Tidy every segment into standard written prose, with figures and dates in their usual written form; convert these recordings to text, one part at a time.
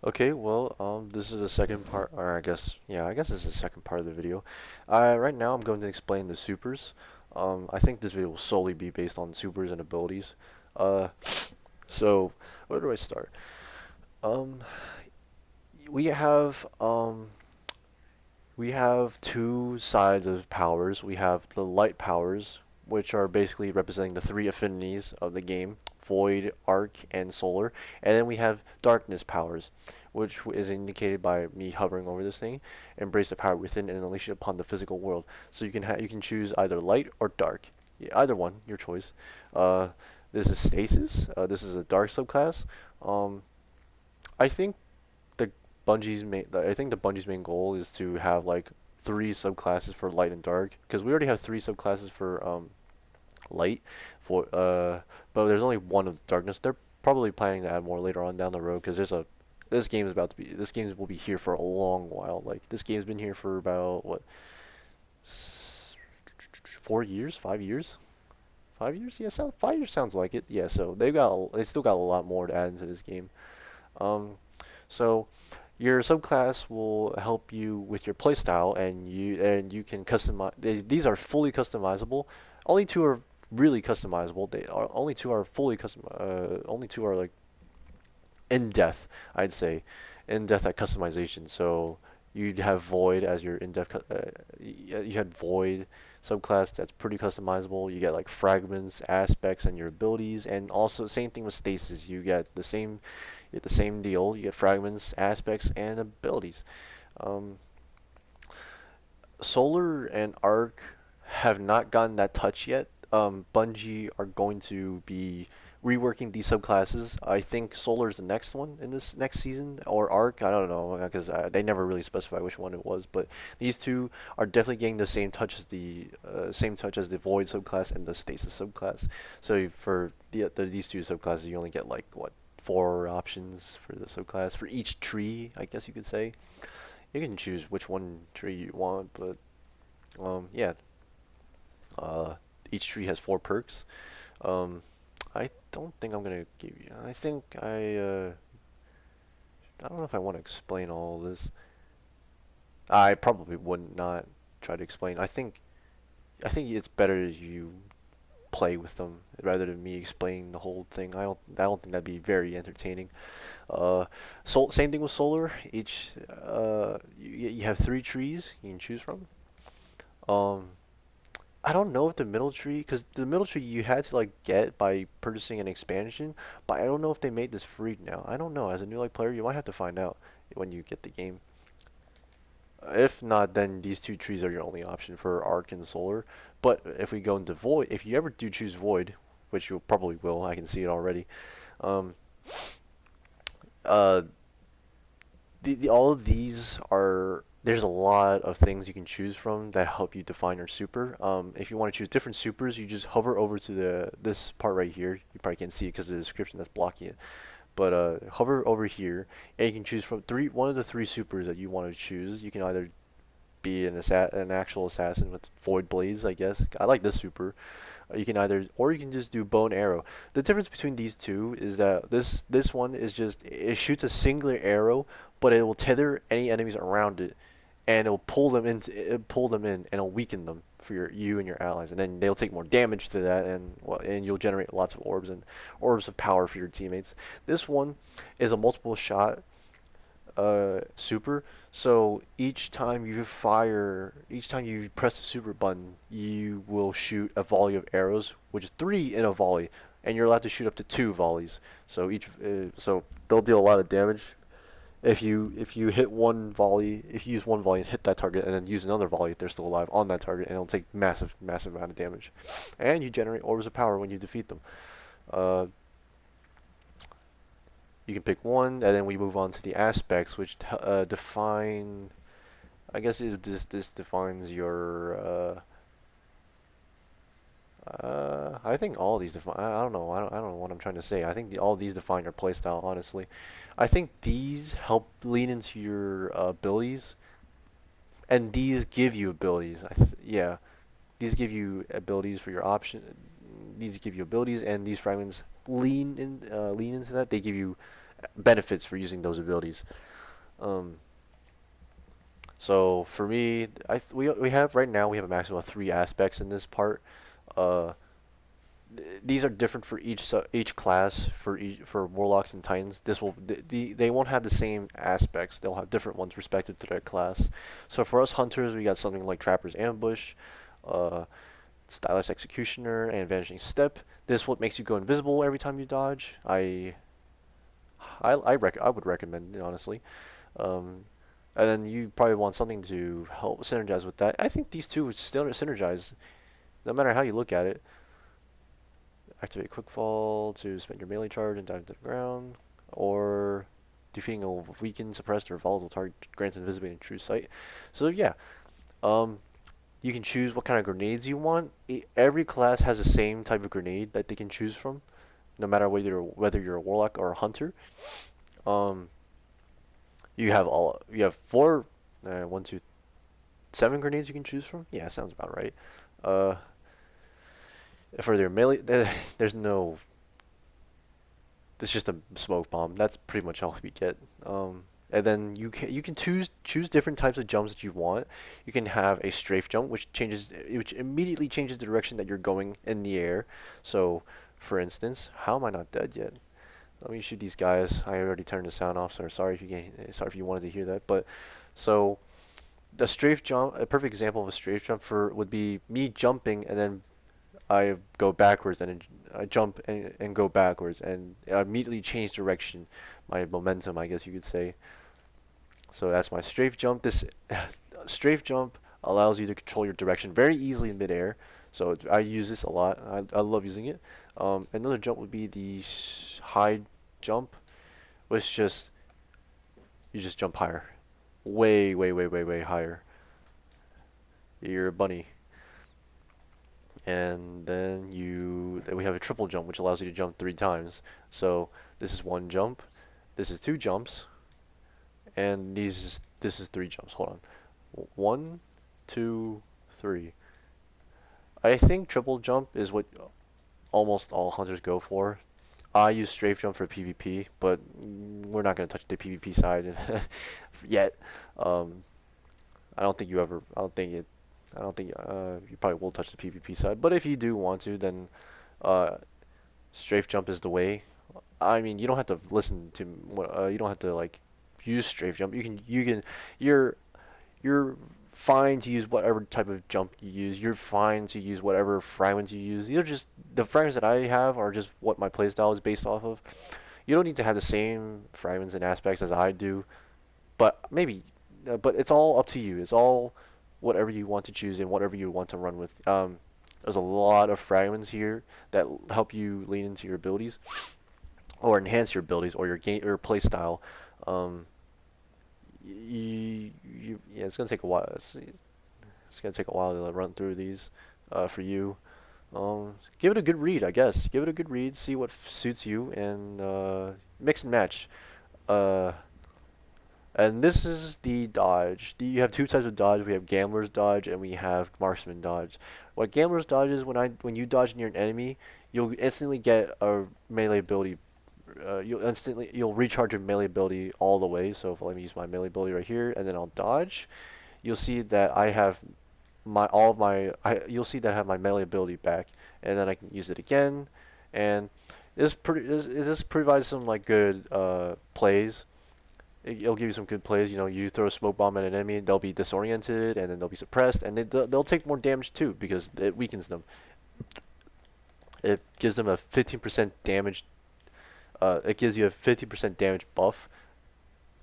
Okay, well, this is the second part, or I guess this is the second part of the video. Right now I'm going to explain the supers. I think this video will solely be based on supers and abilities. Uh, so where do I start? Um, we have um we have two sides of powers. We have the light powers, which are basically representing the three affinities of the game: void, arc, and solar. And then we have darkness powers, which is indicated by me hovering over this thing. Embrace the power within and unleash it upon the physical world. So you can choose either light or dark. Yeah, either one, your choice. Uh, this is stasis. This is a dark subclass. Um, I think the I think the Bungie's main goal is to have like three subclasses for light and dark, because we already have three subclasses for light for but there's only one of darkness. They're probably planning to add more later on down the road, because this game will be here for a long while. Like, this game's been here for about what, 4 years, 5 years, 5 years? Yeah, 5 years sounds like it. Yeah, so they still got a lot more to add into this game. Um, so your subclass will help you with your playstyle, and you can customize. These are fully customizable. Only two are really customizable. They are only two are fully custom. Only two are like in depth, I'd say, in depth at customization. So you'd have Void as your in depth. You had Void subclass that's pretty customizable. You get like fragments, aspects, and your abilities, and also same thing with Stasis. You get the same deal. You get fragments, aspects, and abilities. Um, Solar and Arc have not gotten that touch yet. Bungie are going to be reworking these subclasses. I think Solar is the next one in this next season, or Arc. I don't know, because they never really specify which one it was. But these two are definitely getting the same touch as the Void subclass and the Stasis subclass. So for these two subclasses, you only get like what, four options for the subclass for each tree, I guess you could say. You can choose which one tree you want, but yeah. Uh, each tree has four perks. Um, I don't think I'm gonna give you. I don't know if I want to explain all this. I probably would not try to explain. I think it's better if you play with them rather than me explaining the whole thing. I don't think that'd be very entertaining. Same thing with solar. You have three trees you can choose from. Um, I don't know if the middle tree, because the middle tree you had to like get by purchasing an expansion, but I don't know if they made this free now. I don't know. As a new like player, you might have to find out when you get the game. If not, then these two trees are your only option for Arc and Solar. But if we go into Void, if you ever do choose Void, which you probably will, I can see it already. Um, uh, all of these are there's a lot of things you can choose from that help you define your super. If you want to choose different supers, you just hover over to the this part right here. You probably can't see it because of the description that's blocking it. But hover over here, and you can choose from one of the three supers that you want to choose. You can either be an actual assassin with Void Blades, I guess. I like this super. You can either, or you can just do bow and arrow. The difference between these two is that this one is just it shoots a singular arrow, but it will tether any enemies around it, and it'll pull them in, and it'll weaken them for you and your allies, and then they'll take more damage to that, and you'll generate lots of orbs and orbs of power for your teammates. This one is a multiple shot super. So each time you press the super button, you will shoot a volley of arrows, which is three in a volley, and you're allowed to shoot up to two volleys. So they'll deal a lot of damage. If you hit one volley, if you use one volley and hit that target, and then use another volley if they're still alive on that target, and it'll take massive amount of damage. And you generate orbs of power when you defeat them. Uh, you can pick one, and then we move on to the aspects, which define. I guess this defines your. I think all these define. I don't know. I don't know what I'm trying to say. I think all these define your playstyle. Honestly, I think these help lean into your abilities, and these give you abilities. Yeah, these give you abilities for your option. These give you abilities, and these fragments lean into that. They give you benefits for using those abilities. Um, so for me, we have right now we have a maximum of 3 aspects in this part. Uh, these are different for each class for warlocks and titans. They won't have the same aspects. They'll have different ones respective to their class. So for us hunters, we got something like Trapper's Ambush, uh, Stylist Executioner, and Vanishing Step. This what makes you go invisible every time you dodge. I would recommend it, honestly. Um, and then you probably want something to help synergize with that. I think these two would still synergize, no matter how you look at it. Activate Quick Fall to spend your melee charge and dive to the ground, or defeating a weakened, suppressed, or volatile target grants invisibility in true sight. So yeah, um, you can choose what kind of grenades you want. Every class has the same type of grenade that they can choose from, no matter whether you're a warlock or a hunter. Um, you have four, one, two, 7 grenades you can choose from. Yeah, sounds about right. Uh, for their melee, there's no. It's just a smoke bomb. That's pretty much all we get. And then you can choose different types of jumps that you want. You can have a strafe jump, which immediately changes the direction that you're going in the air. So, for instance, how am I not dead yet? Let me shoot these guys. I already turned the sound off, so sorry if you wanted to hear that. But so the strafe jump, a perfect example of a strafe jump for would be me jumping and then I go backwards and I jump and go backwards and I immediately change direction, my momentum, I guess you could say. So that's my strafe jump. This strafe jump allows you to control your direction very easily in midair. So I use this a lot. I love using it. Another jump would be the high jump, which just you just jump higher, way, way, way, way, way higher. You're a bunny. And then we have a triple jump, which allows you to jump 3 times. So this is 1 jump, this is 2 jumps, and this is 3 jumps. Hold on, 1, 2, 3. I think triple jump is what almost all hunters go for. I use strafe jump for PvP, but we're not gonna touch the PvP side yet. Um, I don't think you ever. I don't think it. I don't think you probably will touch the PvP side. But if you do want to, then uh, strafe jump is the way. I mean, you don't have to listen to you don't have to like use strafe jump. You're you're fine to use whatever type of jump you use. You're fine to use whatever fragments you use. These are just the fragments that I have are just what my playstyle is based off of. You don't need to have the same fragments and aspects as I do, but maybe, but it's all up to you. It's all whatever you want to choose and whatever you want to run with. There's a lot of fragments here that help you lean into your abilities or enhance your abilities or your game or play style. Um, yeah, it's gonna take a while. It's gonna take a while to run through these for you. Give it a good read, I guess. Give it a good read, see what suits you, and mix and match. Uh, and this is the dodge. You have 2 types of dodge. We have gambler's dodge and we have marksman dodge. What gambler's dodge is when you dodge near an enemy, you'll instantly get a melee ability. You'll recharge your melee ability all the way. So if let me use my melee ability right here, and then I'll dodge. You'll see that I have you'll see that I have my melee ability back, and then I can use it again. And this provides some like good plays. It'll give you some good plays. You know, you throw a smoke bomb at an enemy, they'll be disoriented, and then they'll be suppressed, and they'll take more damage too because it weakens them. It gives them a 15% damage. It gives you a 50% damage buff.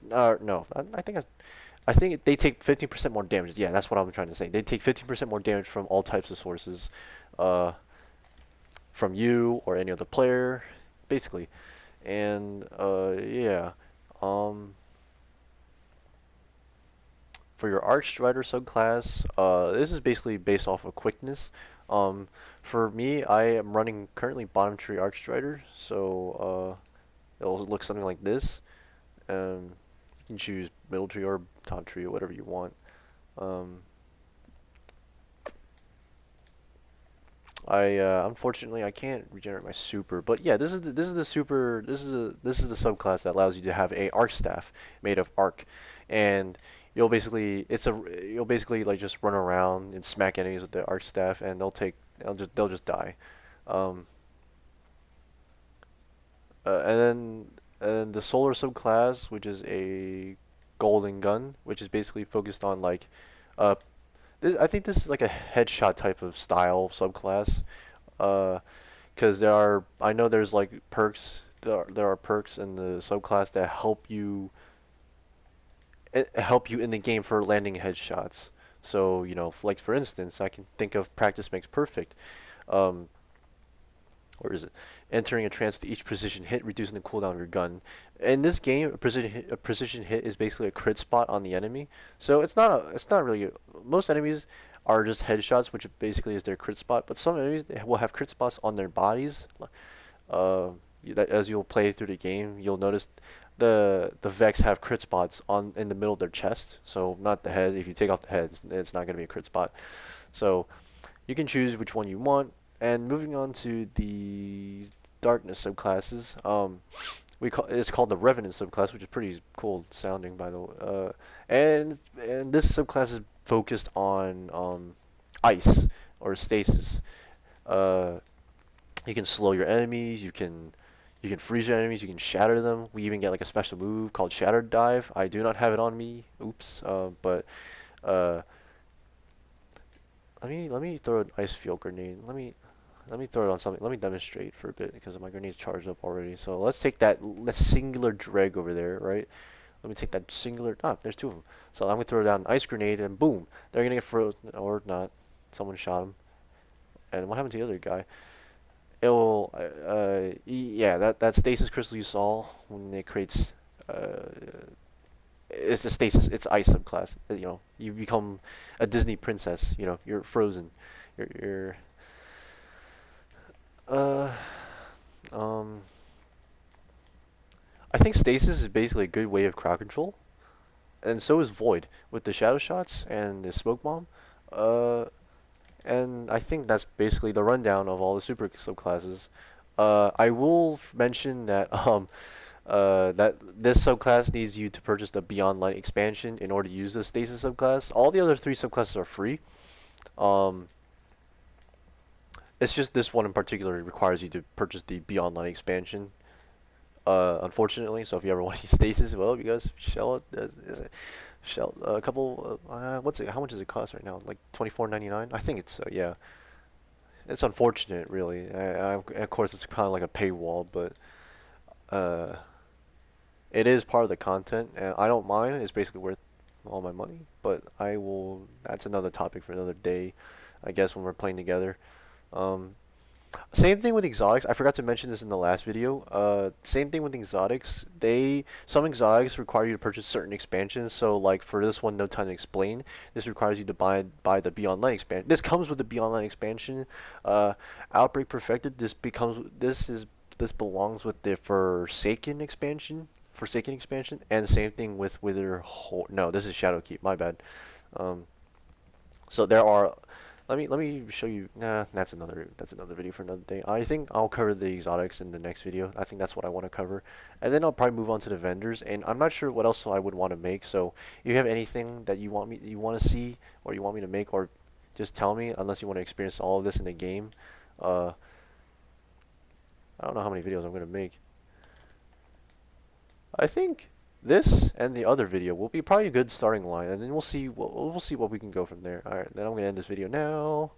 No, I think they take 15% more damage. Yeah, that's what I'm trying to say. They take 15% more damage from all types of sources, uh, from you or any other player, basically. And yeah. Um, For your Archstrider subclass, this is basically based off of quickness. Um, for me, I am running currently bottom tree Archstrider, so it'll look something like this. You can choose middle tree or top tree or whatever you want. Um, I unfortunately I can't regenerate my super, but yeah, this is the super this is the subclass that allows you to have a arc staff made of arc, and you'll basically like just run around and smack enemies with the arc staff, and they'll just die. Um, and then the solar subclass, which is a golden gun, which is basically focused on like uh I think this is like a headshot type of style subclass. Uh, because I know there's like perks there are perks in the subclass that help you in the game for landing headshots. So, like for instance, I can think of practice makes perfect. Um, or is it entering a trance with each precision hit, reducing the cooldown of your gun. In this game, a precision hit is basically a crit spot on the enemy. So it's not really most enemies are just headshots, which basically is their crit spot. But some enemies will have crit spots on their bodies. Uh, as you'll play through the game, you'll notice the Vex have crit spots on in the middle of their chest. So not the head. If you take off the head, it's not going to be a crit spot. So you can choose which one you want. And moving on to the darkness subclasses, it's called the Revenant subclass, which is pretty cool sounding, by the way. And this subclass is focused on ice or stasis. Uh, you can slow your enemies. You can freeze your enemies. You can shatter them. We even get like a special move called Shattered Dive. I do not have it on me. Oops. But uh, let me throw an ice field grenade. Let me throw it on something. Let me demonstrate for a bit because my grenade's charged up already. So let's take that singular dreg over there, right? Let me take that singular. Ah, there's two of them. So I'm gonna throw down an ice grenade and boom, they're gonna get frozen or not. Someone shot him. And what happened to the other guy? It will, yeah, that stasis crystal you saw when it creates, uh, it's a stasis. It's ice subclass. You become a Disney princess. You're frozen. You're uh, um. I think stasis is basically a good way of crowd control, and so is void with the shadow shots and the smoke bomb. Uh, and I think that's basically the rundown of all the super subclasses. I will mention that that this subclass needs you to purchase the Beyond Light expansion in order to use the stasis subclass. All the other three subclasses are free. Um, it's just this one in particular requires you to purchase the Beyond Light expansion. Unfortunately, so if you ever want to use stasis, well, you guys shell it. Shell a couple. What's it? How much does it cost right now? Like 24.99. I think it's yeah. It's unfortunate, really. Of course, it's kind of like a paywall, but uh, it is part of the content, and I don't mind. It's basically worth all my money. But I will. That's another topic for another day, I guess, when we're playing together. Um, Same thing with exotics. I forgot to mention this in the last video. Same thing with exotics. Some exotics require you to purchase certain expansions. So like for this one, no time to explain. This requires you to buy the Beyond Light expansion. This comes with the Beyond Light expansion. Uh, Outbreak Perfected. This belongs with the Forsaken expansion. Forsaken expansion, and same thing with Wither. No, this is Shadowkeep. My bad. Um, so there are let me show you. Nah, that's another video for another day. I think I'll cover the exotics in the next video. I think that's what I want to cover, and then I'll probably move on to the vendors. And I'm not sure what else I would want to make. So if you have anything that you want to see or you want me to make, or just tell me. Unless you want to experience all of this in the game. Uh, I don't know how many videos I'm gonna make. I think this and the other video will be probably a good starting line, and then we'll see what we can go from there. All right, then I'm gonna end this video now.